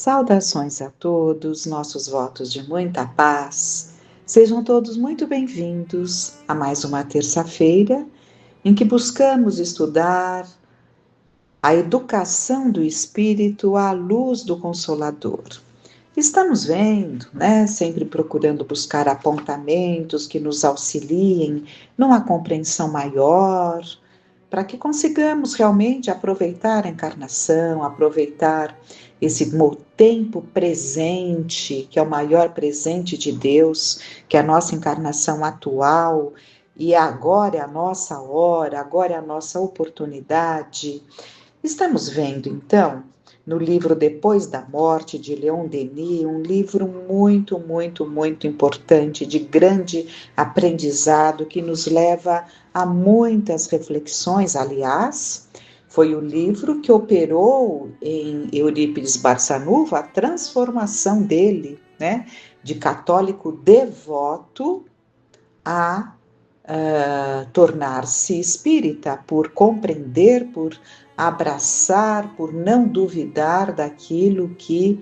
Saudações a todos, nossos votos de muita paz. Sejam todos muito bem-vindos a mais uma terça-feira em que buscamos estudar a educação do espírito à luz do Consolador. Estamos vendo, sempre procurando buscar apontamentos que nos auxiliem numa compreensão maior, para que consigamos realmente aproveitar a encarnação, aproveitar esse tempo presente, que é o maior presente de Deus, que é a nossa encarnação atual, e agora é a nossa hora, agora é a nossa oportunidade. Estamos vendo, então, no livro Depois da Morte, de Leon Denis, um livro muito, muito, muito importante, de grande aprendizado, que nos leva a muitas reflexões. Aliás, foi o livro que operou em Eurípides Barçanufo a transformação dele, de católico devoto a tornar-se espírita, por compreender, por abraçar, por não duvidar daquilo que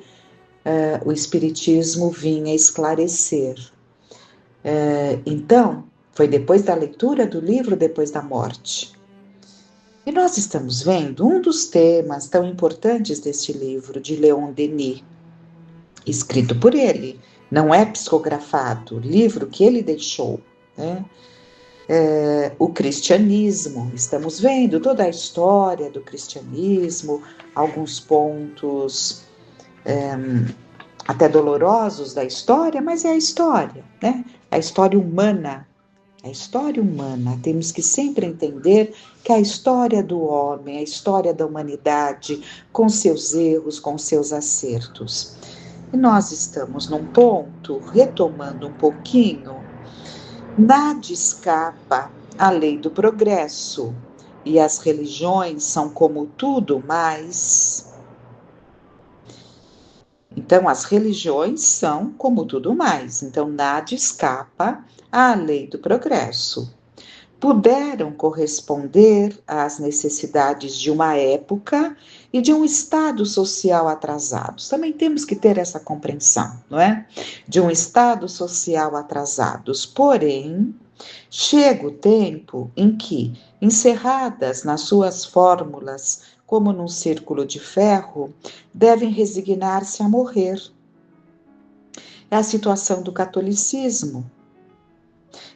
o Espiritismo vinha esclarecer. Então, foi depois da leitura do livro Depois da Morte. E nós estamos vendo um dos temas tão importantes deste livro, de Leon Denis, escrito por ele, não é psicografado, livro que ele deixou, o cristianismo. Estamos vendo toda a história do cristianismo, alguns pontos até dolorosos da história, mas é a história, a história humana. A história humana, temos que sempre entender que a história do homem, a história da humanidade, com seus erros, com seus acertos. E nós estamos num ponto, retomando um pouquinho, nada escapa à lei do progresso, e as religiões são como tudo mais. Então, as religiões são como tudo mais, então nada escapa à lei do progresso. Puderam corresponder às necessidades de uma época e de um estado social atrasados. Também temos que ter essa compreensão, não é? De um estado social atrasados. Porém, chega o tempo em que, encerradas nas suas fórmulas, como num círculo de ferro, devem resignar-se a morrer. É a situação do catolicismo.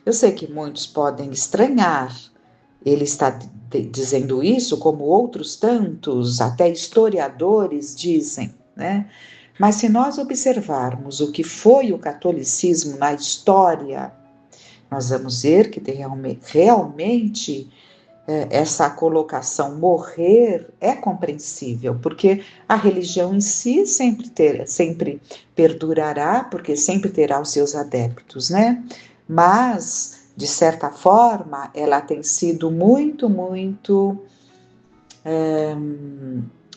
Eu sei que muitos podem estranhar, ele está dizendo isso, como outros tantos, até historiadores dizem, Mas se nós observarmos o que foi o catolicismo na história, nós vamos ver que realmente essa colocação morrer é compreensível, porque a religião em si sempre perdurará, porque sempre terá os seus adeptos, Mas, de certa forma, ela tem sido muito, muito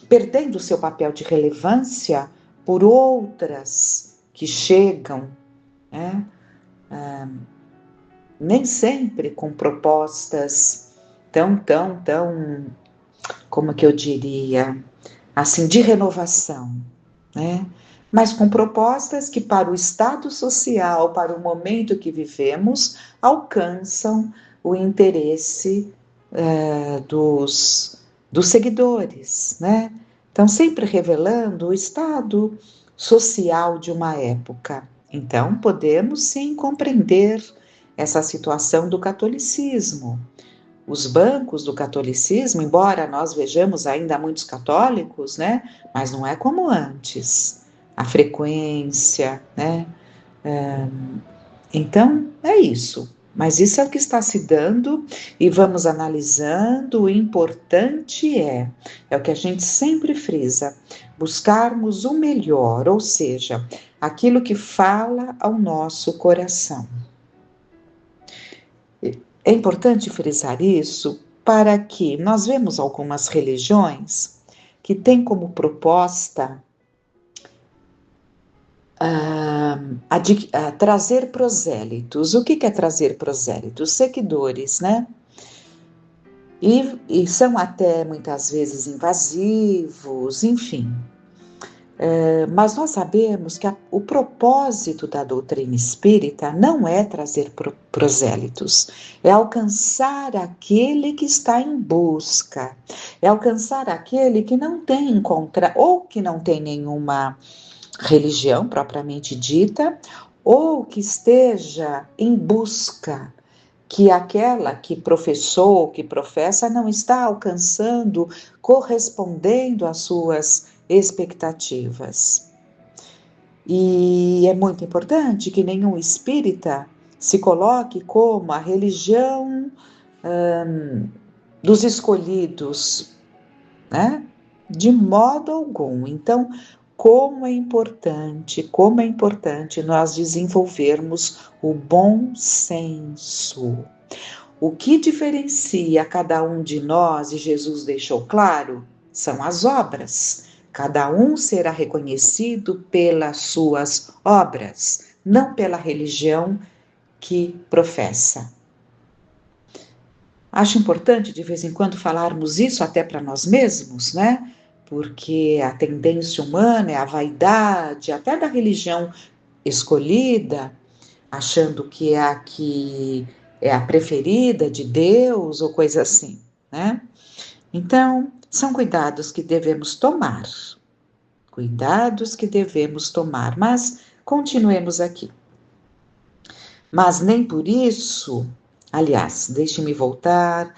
perdendo o seu papel de relevância por outras que chegam, nem sempre com propostas tão, como que eu diria, assim, de renovação, Mas com propostas que para o estado social, para o momento que vivemos, alcançam o interesse dos seguidores, Então, sempre revelando o estado social de uma época. Então, podemos sim compreender essa situação do catolicismo. Os bancos do catolicismo, embora nós vejamos ainda muitos católicos, mas não é como antes. A frequência, Então, é isso. Mas isso é o que está se dando e vamos analisando. O importante é o que a gente sempre frisa, buscarmos o melhor, ou seja, aquilo que fala ao nosso coração. É importante frisar isso para que nós vemos algumas religiões que têm como proposta trazer prosélitos. O que é trazer prosélitos? Seguidores, E são até muitas vezes invasivos, enfim. Mas nós sabemos que o propósito da doutrina espírita não é trazer prosélitos, é alcançar aquele que está em busca, é alcançar aquele que não tem ou que não tem nenhuma religião propriamente dita, ou que esteja em busca, que aquela que professou, que professa, não está alcançando, correspondendo às suas expectativas. E é muito importante que nenhum espírita se coloque como a religião dos escolhidos, né? De modo algum. Então, como é importante nós desenvolvermos o bom senso. O que diferencia cada um de nós, e Jesus deixou claro, são as obras. Cada um será reconhecido pelas suas obras, não pela religião que professa. Acho importante de vez em quando falarmos isso até para nós mesmos, né? Porque a tendência humana é a vaidade, até da religião escolhida, achando que é a preferida de Deus ou coisa assim, né? Então, são cuidados que devemos tomar. Mas continuemos aqui. Mas nem por isso, aliás, deixe-me voltar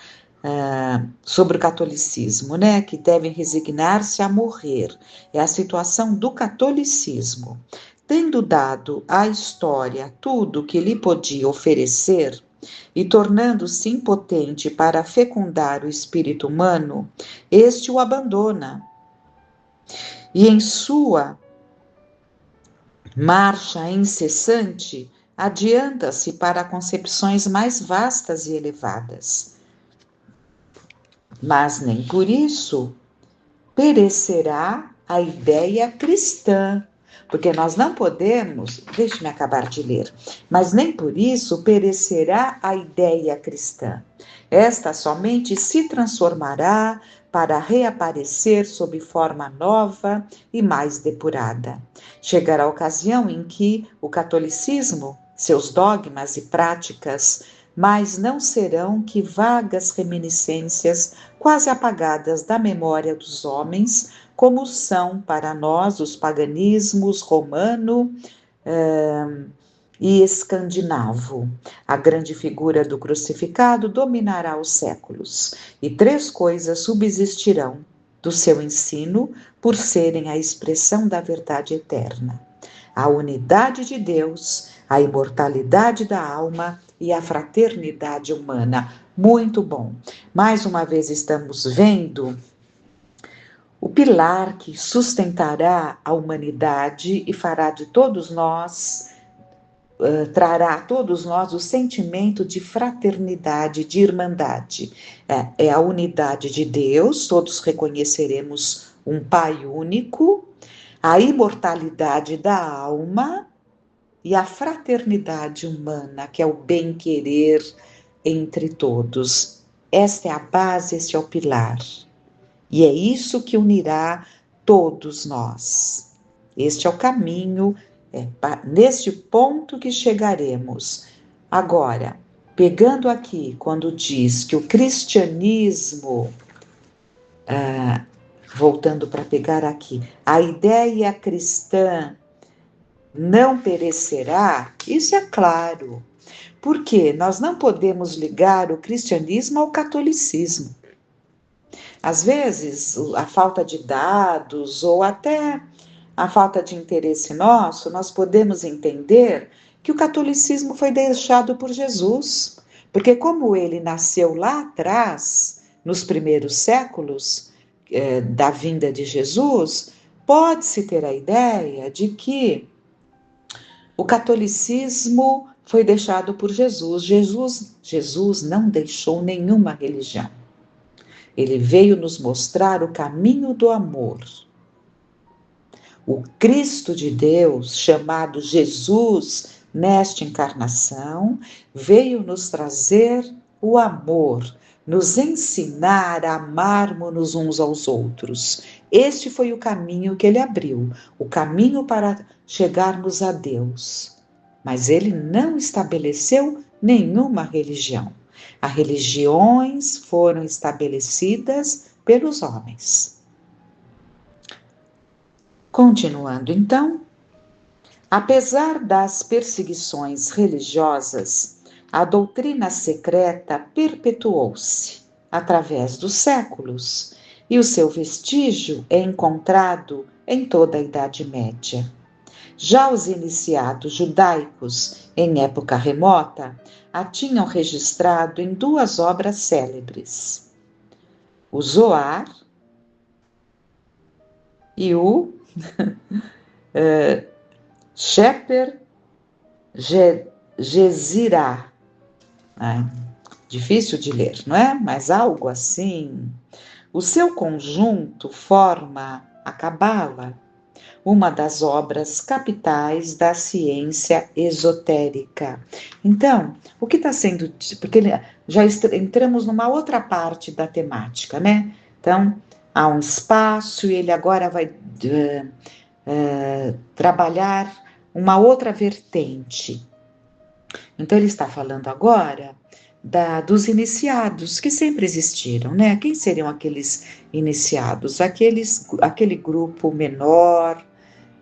sobre o catolicismo, né? Que devem resignar-se a morrer. É a situação do catolicismo. Tendo dado à história tudo que lhe podia oferecer e tornando-se impotente para fecundar o espírito humano, este o abandona. E em sua marcha incessante, adianta-se para concepções mais vastas e elevadas. Mas nem por isso perecerá a ideia cristã, porque nós não podemos, deixe-me acabar de ler, mas nem por isso perecerá a ideia cristã. Esta somente se transformará para reaparecer sob forma nova e mais depurada. Chegará a ocasião em que o catolicismo, seus dogmas e práticas, mas não serão que vagas reminiscências quase apagadas da memória dos homens, como são para nós os paganismos romano e escandinavo. A grande figura do crucificado dominará os séculos, e 3 coisas subsistirão do seu ensino por serem a expressão da verdade eterna: a unidade de Deus, a imortalidade da alma e a fraternidade humana. Muito bom. Mais uma vez estamos vendo o pilar que sustentará a humanidade e fará de todos nós, trará a todos nós o sentimento de fraternidade, de irmandade. É a unidade de Deus, todos reconheceremos um Pai único, a imortalidade da alma e a fraternidade humana, que é o bem-querer entre todos. Esta é a base, este é o pilar. E é isso que unirá todos nós. Este é o caminho, neste ponto que chegaremos. Agora, pegando aqui, quando diz que o cristianismo, voltando para pegar aqui, a ideia cristã não perecerá, isso é claro, porque nós não podemos ligar o cristianismo ao catolicismo. Às vezes, a falta de dados ou até a falta de interesse nosso, nós podemos entender que o catolicismo foi deixado por Jesus, porque como ele nasceu lá atrás, nos primeiros séculos da vinda de Jesus, pode-se ter a ideia de que o catolicismo foi deixado por Jesus. Jesus não deixou nenhuma religião. Ele veio nos mostrar o caminho do amor. O Cristo de Deus, chamado Jesus, nesta encarnação, veio nos trazer o amor, nos ensinar a amarmos uns aos outros. Este foi o caminho que ele abriu, o caminho para chegarmos a Deus. Mas ele não estabeleceu nenhuma religião. As religiões foram estabelecidas pelos homens. Continuando então, apesar das perseguições religiosas, a doutrina secreta perpetuou-se através dos séculos e o seu vestígio é encontrado em toda a Idade Média. Já os iniciados judaicos, em época remota, a tinham registrado em duas obras célebres: o Zoar e o Sefer Jezirah. Difícil de ler, não é? Mas algo assim. O seu conjunto forma a Cabala, uma das obras capitais da ciência esotérica. Então, o que está sendo... Porque já entramos numa outra parte da temática, né? Então, há um espaço e ele agora vai trabalhar uma outra vertente. Então, ele está falando agora dos iniciados, que sempre existiram, né? Quem seriam aqueles iniciados? Aquele grupo menor,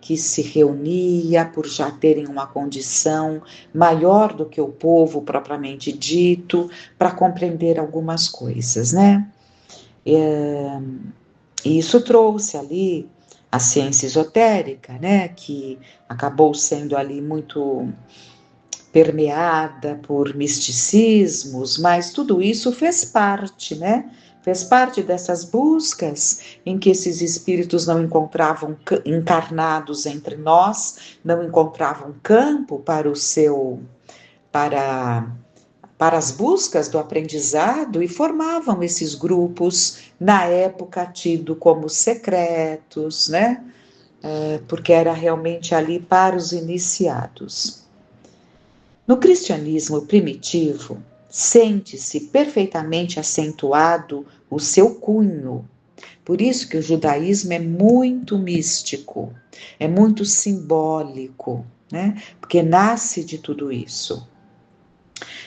que se reunia por já terem uma condição maior do que o povo propriamente dito, para compreender algumas coisas, né? E isso trouxe ali a ciência esotérica, né? Que acabou sendo ali muito permeada por misticismos, mas tudo isso fez parte, né? Fez parte dessas buscas em que esses espíritos não encontravam encarnados entre nós, não encontravam campo para as buscas do aprendizado e formavam esses grupos, na época tido como secretos, né? Porque era realmente ali para os iniciados. No cristianismo primitivo, sente-se perfeitamente acentuado o seu cunho. Por isso que o judaísmo é muito místico, é muito simbólico, né? Porque nasce de tudo isso.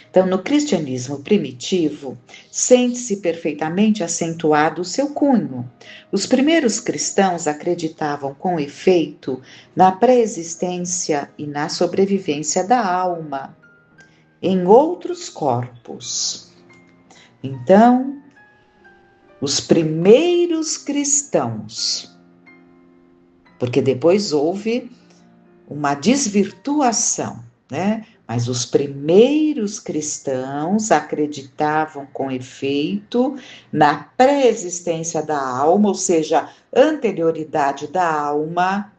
Então, no cristianismo primitivo, sente-se perfeitamente acentuado o seu cunho. Os primeiros cristãos acreditavam com efeito na pré-existência e na sobrevivência da alma em outros corpos. Então, os primeiros cristãos, porque depois houve uma desvirtuação, né? Mas os primeiros cristãos acreditavam com efeito na pré-existência da alma, ou seja, anterioridade da alma,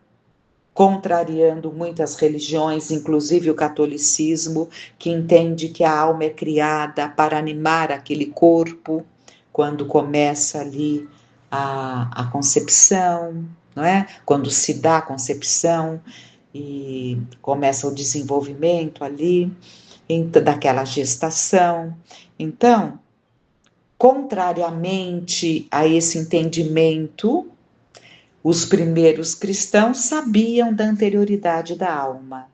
contrariando muitas religiões, inclusive o catolicismo, que entende que a alma é criada para animar aquele corpo, quando começa ali a concepção, não é? Quando se dá a concepção, e começa o desenvolvimento ali, daquela gestação. Então, contrariamente a esse entendimento, os primeiros cristãos sabiam da anterioridade da alma,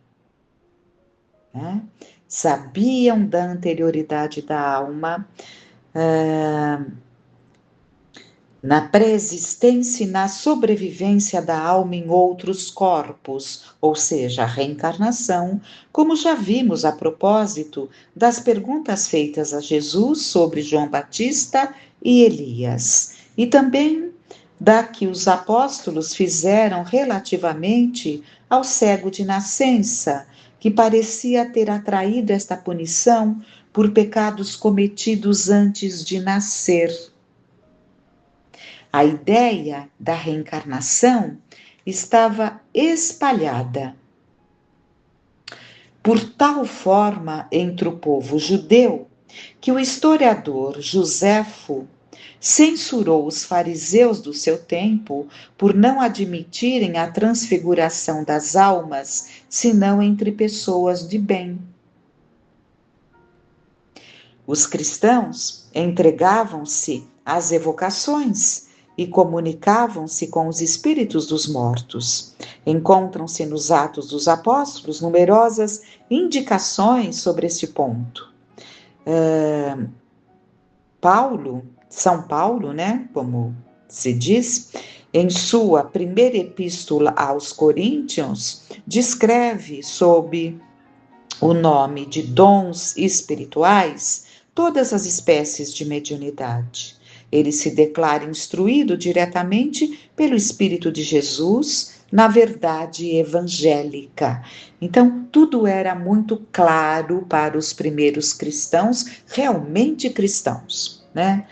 né? Sabiam da anterioridade da alma, na pré-existência e na sobrevivência da alma em outros corpos, ou seja, a reencarnação, como já vimos a propósito das perguntas feitas a Jesus sobre João Batista e Elias, e também da que os apóstolos fizeram relativamente ao cego de nascença, que parecia ter atraído esta punição por pecados cometidos antes de nascer. A ideia da reencarnação estava espalhada por tal forma entre o povo judeu que o historiador Joséfo censurou os fariseus do seu tempo por não admitirem a transfiguração das almas, senão entre pessoas de bem. Os cristãos entregavam-se às evocações e comunicavam-se com os espíritos dos mortos. Encontram-se nos Atos dos Apóstolos numerosas indicações sobre este ponto. São Paulo, né, como se diz, em sua primeira epístola aos Coríntios, descreve sob o nome de dons espirituais todas as espécies de mediunidade. Ele se declara instruído diretamente pelo Espírito de Jesus na verdade evangélica. Então, tudo era muito claro para os primeiros cristãos, realmente cristãos, né?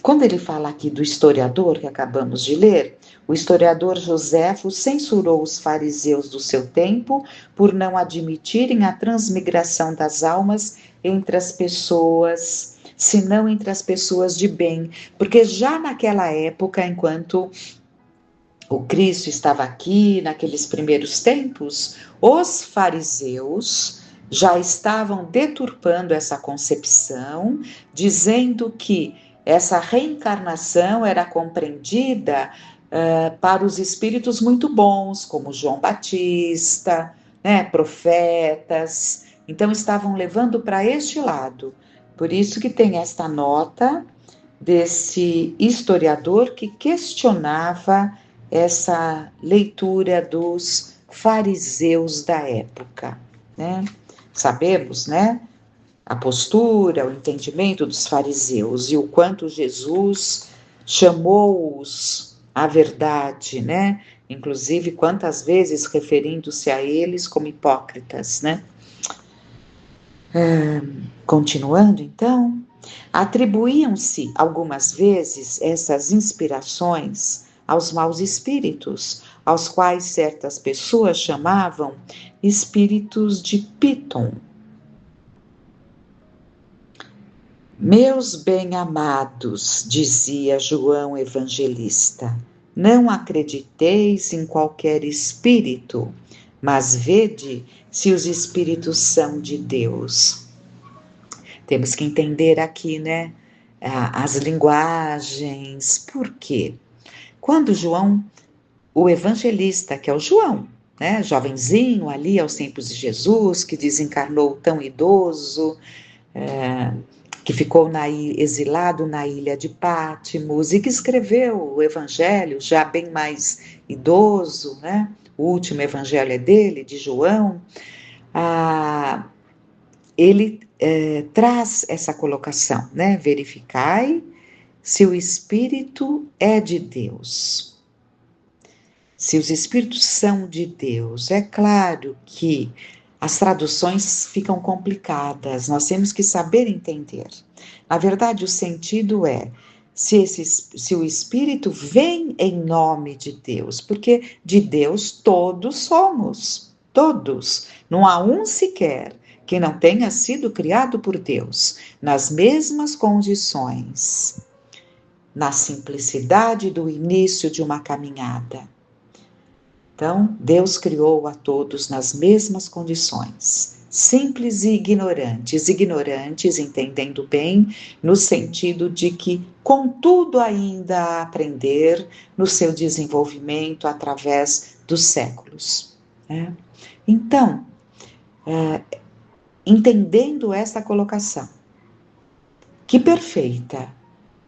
Quando ele fala aqui do historiador que acabamos de ler, o historiador Joséfo censurou os fariseus do seu tempo por não admitirem a transmigração das almas entre as pessoas, senão entre as pessoas de bem, porque já naquela época, enquanto o Cristo estava aqui, naqueles primeiros tempos, os fariseus já estavam deturpando essa concepção, dizendo que essa reencarnação era compreendida para os espíritos muito bons, como João Batista, né, profetas. Então, estavam levando para este lado. Por isso que tem esta nota desse historiador que questionava essa leitura dos fariseus da época, né? Sabemos, né, a postura, o entendimento dos fariseus e o quanto Jesus chamou-os à verdade, né? Inclusive, quantas vezes referindo-se a eles como hipócritas, né? Continuando, então, atribuíam-se algumas vezes essas inspirações aos maus espíritos, aos quais certas pessoas chamavam espíritos de Piton. Meus bem-amados, dizia João Evangelista, não acrediteis em qualquer espírito, mas vede se os espíritos são de Deus. Temos que entender aqui, né, as linguagens. Por quê? Quando João, o evangelista, que é o João, né, jovenzinho ali aos tempos de Jesus, que desencarnou tão idoso, que ficou exilado na ilha de Patmos e que escreveu o evangelho já bem mais idoso, né? O último evangelho é dele, de João. Ele traz essa colocação, né? Verificai se o Espírito é de Deus. Se os Espíritos são de Deus, é claro que as traduções ficam complicadas, nós temos que saber entender. Na verdade, o sentido é se o Espírito vem em nome de Deus, porque de Deus todos somos, todos. Não há um sequer que não tenha sido criado por Deus, nas mesmas condições, na simplicidade do início de uma caminhada. Então, Deus criou a todos nas mesmas condições, simples e ignorantes entendendo bem, no sentido de que, contudo, ainda a aprender no seu desenvolvimento através dos séculos. Né? Então, entendendo essa colocação, que perfeita,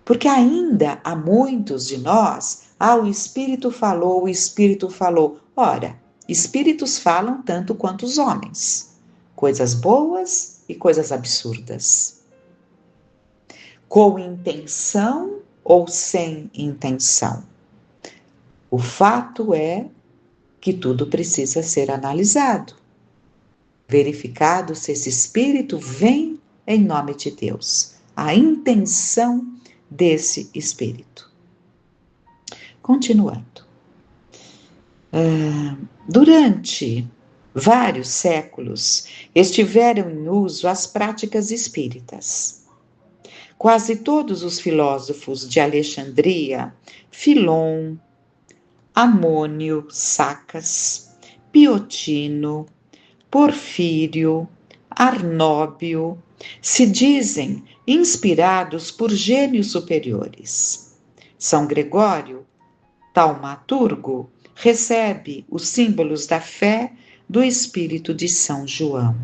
porque ainda há muitos de nós, o Espírito falou, o Espírito falou. Ora, espíritos falam tanto quanto os homens, coisas boas e coisas absurdas, com intenção ou sem intenção. O fato é que tudo precisa ser analisado, verificado se esse espírito vem em nome de Deus, a intenção desse espírito. Continuando. Durante vários séculos estiveram em uso as práticas espíritas. Quase todos os filósofos de Alexandria, Filon, Amônio Sacas, Piotino, Porfírio, Arnóbio, se dizem inspirados por gênios superiores. São Gregório, taumaturgo, recebe os símbolos da fé do espírito de São João.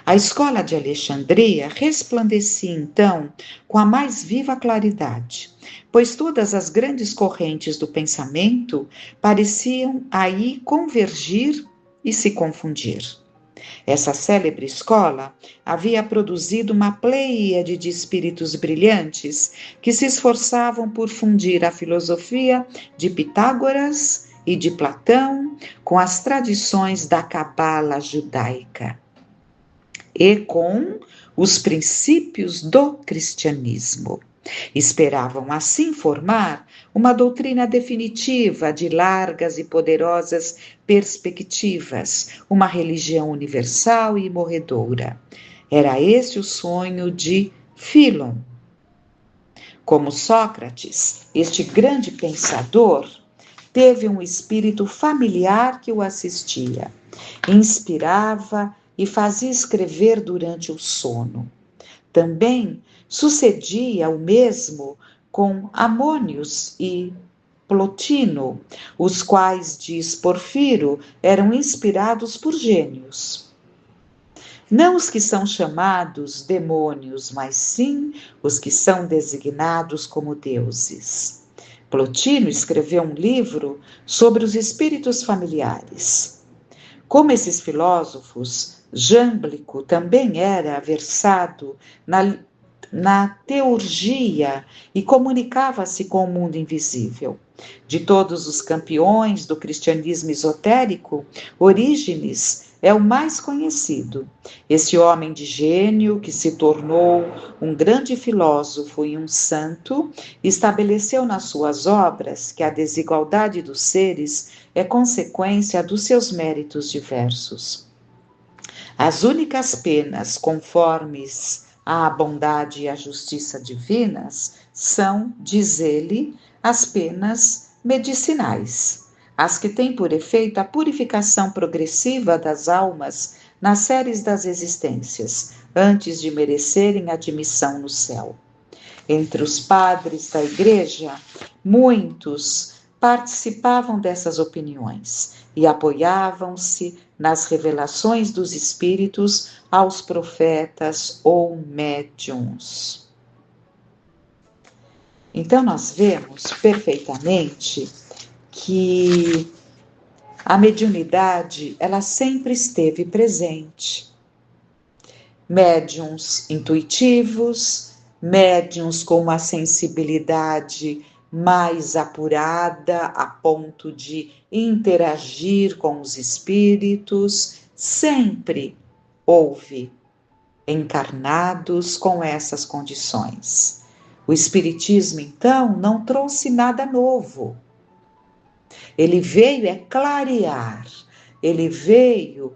A escola de Alexandria resplandecia então com a mais viva claridade, pois todas as grandes correntes do pensamento pareciam aí convergir e se confundir. Essa célebre escola havia produzido uma pleiade de espíritos brilhantes que se esforçavam por fundir a filosofia de Pitágoras e de Platão com as tradições da cabala judaica e com os princípios do cristianismo. Esperavam assim formar uma doutrina definitiva de largas e poderosas perspectivas, uma religião universal e morredoura. Era esse o sonho de Fílon. Como Sócrates, este grande pensador teve um espírito familiar que o assistia, inspirava e fazia escrever durante o sono. Também sucedia o mesmo com Amônios e Plotino, os quais, diz Porfiro, eram inspirados por gênios. Não os que são chamados demônios, mas sim os que são designados como deuses. Plotino escreveu um livro sobre os espíritos familiares. Como esses filósofos, Jâmblico também era versado na teurgia e comunicava-se com o mundo invisível. De todos os campeões do cristianismo esotérico, Orígenes é o mais conhecido. Esse homem de gênio, que se tornou um grande filósofo e um santo, estabeleceu nas suas obras que a desigualdade dos seres é consequência dos seus méritos diversos. As únicas penas conformes à bondade e à justiça divinas são, diz ele, as penas medicinais, as que têm por efeito a purificação progressiva das almas nas séries das existências, antes de merecerem admissão no céu. Entre os padres da Igreja, muitos participavam dessas opiniões e apoiavam-se nas revelações dos espíritos aos profetas ou médiuns. Então, nós vemos perfeitamente que a mediunidade, ela sempre esteve presente. Médiuns intuitivos, médiuns com uma sensibilidade mais apurada a ponto de interagir com os espíritos, sempre houve encarnados com essas condições. O espiritismo, então, não trouxe nada novo. Ele veio clarear, ele veio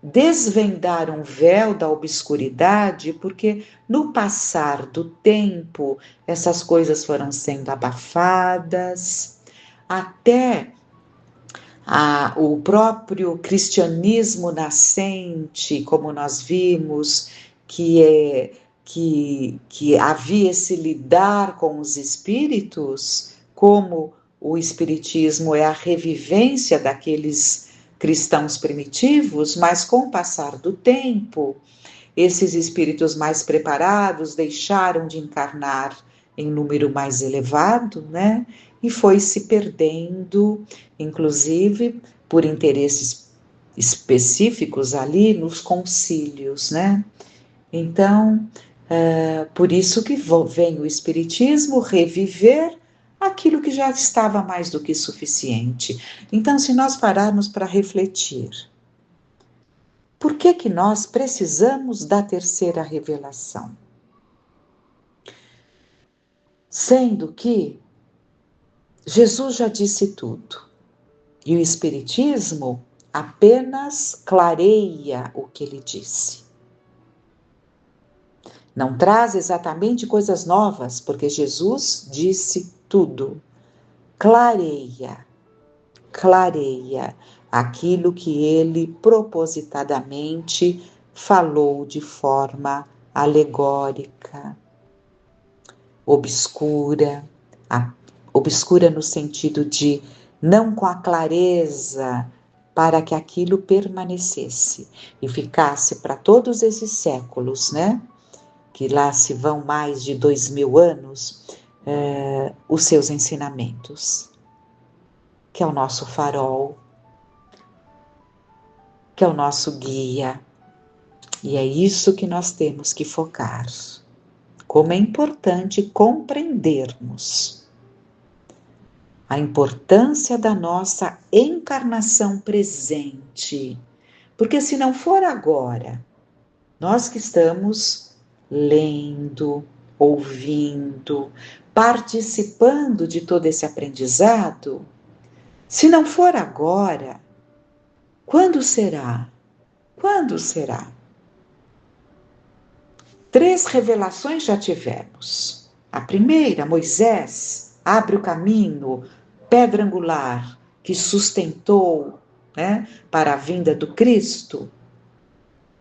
desvendar um véu da obscuridade, porque no passar do tempo essas coisas foram sendo abafadas, até o próprio cristianismo nascente, como nós vimos, que havia esse lidar com os espíritos, como o espiritismo é a revivência daqueles cristãos primitivos, mas com o passar do tempo, esses espíritos mais preparados deixaram de encarnar em número mais elevado, né? E foi se perdendo, inclusive por interesses específicos ali nos concílios, né? Então, por isso que vem o espiritismo reviver aquilo que já estava mais do que suficiente. Então, se nós pararmos para refletir, por que nós precisamos da terceira revelação? Sendo que Jesus já disse tudo, e o Espiritismo apenas clareia o que ele disse. Não traz exatamente coisas novas, porque Jesus disse tudo. Clareia aquilo que ele propositadamente falou de forma alegórica, obscura, obscura no sentido de não com a clareza para que aquilo permanecesse e ficasse para todos esses séculos, né? Que lá se vão mais de 2000 anos, os seus ensinamentos, que é o nosso farol, que é o nosso guia, e é isso que nós temos que focar. Como é importante compreendermos a importância da nossa encarnação presente, porque se não for agora, nós que estamos lendo, ouvindo, participando de todo esse aprendizado, se não for agora, quando será? Quando será? 3 revelações já tivemos. A primeira, Moisés, abre o caminho, pedra angular, que sustentou, né, para a vinda do Cristo,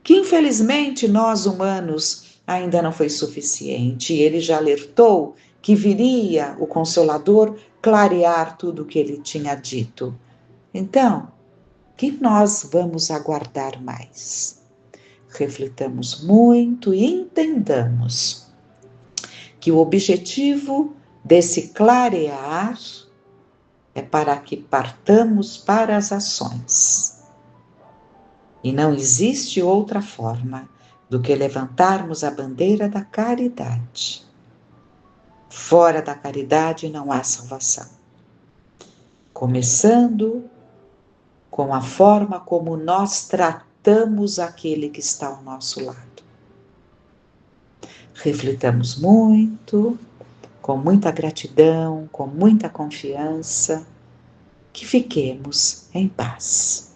que infelizmente nós humanos ainda não foi suficiente. Ele já alertou que viria o Consolador clarear tudo o que ele tinha dito. Então, que nós vamos aguardar mais? Reflitamos muito e entendamos que o objetivo desse clarear é para que partamos para as ações. E não existe outra forma do que levantarmos a bandeira da caridade. Fora da caridade não há salvação. Começando com a forma como nós tratamos aquele que está ao nosso lado. Reflitamos muito, com muita gratidão, com muita confiança, que fiquemos em paz.